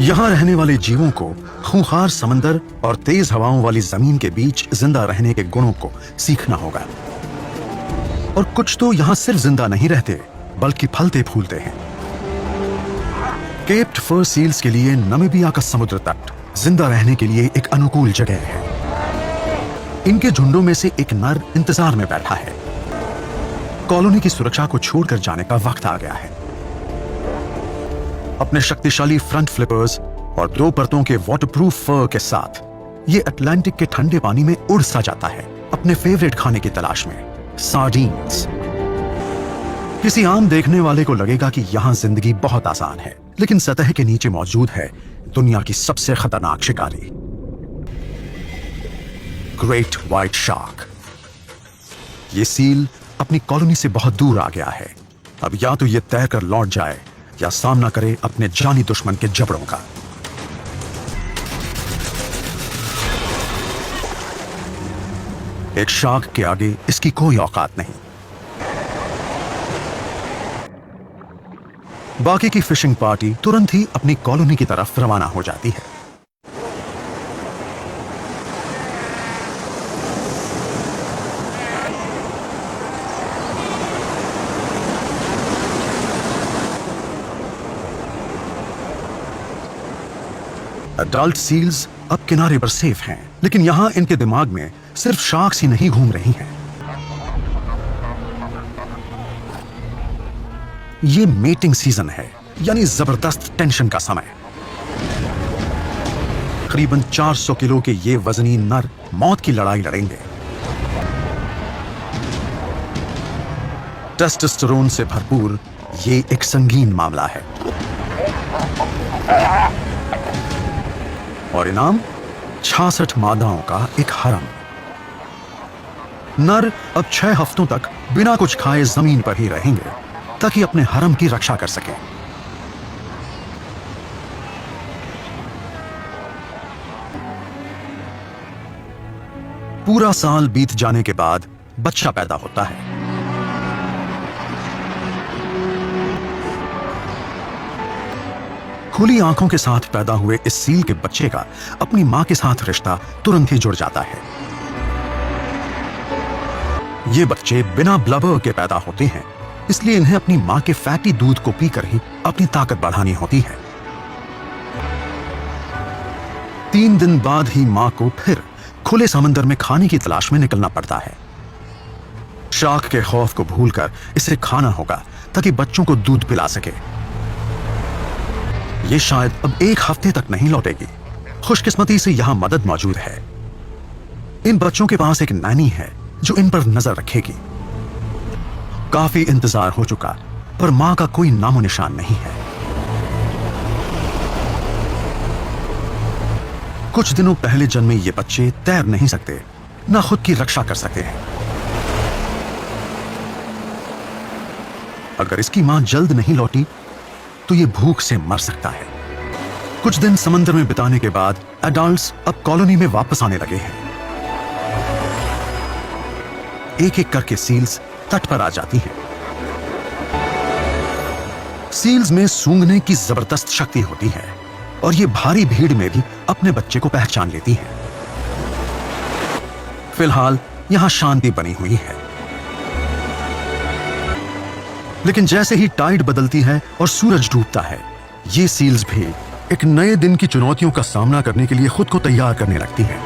यहाँ रहने वाले जीवों को खूंखार समंदर और तेज हवाओं वाली जमीन के बीच जिंदा रहने के गुणों को सीखना होगा। और कुछ तो यहाँ सिर्फ जिंदा नहीं रहते बल्कि फलते फूलते हैं। केप्ड फर सील्स के लिए नामीबिया का समुद्र तट जिंदा रहने के लिए एक अनुकूल जगह है। इनके झुंडों में से एक नर इंतजार में बैठा है। कॉलोनी की सुरक्षा को छोड़कर जाने का वक्त आ गया है। अपने शक्तिशाली फ्रंट फ्लिपर्स और 2 परतों के वाटरप्रूफ फर के साथ ये अटलांटिक के ठंडे पानी में उड़ सा जाता है अपने फेवरेट खाने की तलाश में, सार्डीन्स। किसी आम देखने वाले को लगेगा कि यहां जिंदगी बहुत आसान है, लेकिन सतह के नीचे मौजूद है दुनिया की सबसे खतरनाक शिकारी, ग्रेट व्हाइट शार्क। ये सील अपनी कॉलोनी से बहुत दूर आ गया है। अब या तो ये तैरकर लौट जाए या सामना करे अपने जानी दुश्मन के जबड़ों का। एक शार्क के आगे इसकी कोई औकात नहीं। बाकी की फिशिंग पार्टी तुरंत ही अपनी कॉलोनी की तरफ रवाना हो जाती है। अडल्ट सील्स अब किनारे पर सेफ हैं, लेकिन यहां इनके दिमाग में सिर्फ शार्क्स ही नहीं घूम रही हैं। ये मेटिंग सीजन है, यानी जबरदस्त टेंशन का समय। करीबन 400 किलो के ये वजनी नर मौत की लड़ाई लड़ेंगे। टेस्टोस्टेरोन से भरपूर ये एक संगीन मामला है। और इनाम 66 मादाओं का एक हरम। नर अब 6 हफ्तों तक बिना कुछ खाए जमीन पर ही रहेंगे ताकि अपने हरम की रक्षा कर सकें। पूरा साल बीत जाने के बाद बच्चा पैदा होता है। खुली आंखों के साथ पैदा हुए इस सील के बच्चे का अपनी मां के साथ रिश्ता तुरंत ही जुड़ जाता है। ये बच्चे बिना ब्लबर के पैदा होते हैं, इसलिए इन्हें अपनी मां के फैटी दूध को पीकर ही अपनी ताकत बढ़ानी होती है। 3 दिन बाद ही मां को फिर खुले समंदर में खाने की तलाश में निकलना पड़ता है। शार्क के खौफ को भूलकर इसे खाना होगा ताकि बच्चों को दूध पिला सके। ये शायद अब 1 हफ्ते तक नहीं लौटेगी। खुशकिस्मती से यहां मदद मौजूद है। इन बच्चों के पास एक नैनी है जो इन पर नजर रखेगी। काफी इंतजार हो चुका, पर मां का कोई नामो निशान नहीं है। कुछ दिनों पहले जन्मे ये बच्चे तैर नहीं सकते, ना खुद की रक्षा कर सकते हैं। अगर इसकी मां जल्द नहीं लौटी तो ये भूख से मर सकता है। कुछ दिन समंदर में बिताने के बाद एडल्ट्स अब कॉलोनी में वापस आने लगे हैं। एक एक करके सील्स तट पर आ जाती हैं। सील्स में सूंघने की जबरदस्त शक्ति होती है और ये भारी भीड़ में भी अपने बच्चे को पहचान लेती हैं। फिलहाल यहां शांति बनी हुई है, लेकिन जैसे ही टाइड बदलती है और सूरज डूबता है, ये सील्स भी एक नए दिन की चुनौतियों का सामना करने के लिए खुद को तैयार करने लगती हैं।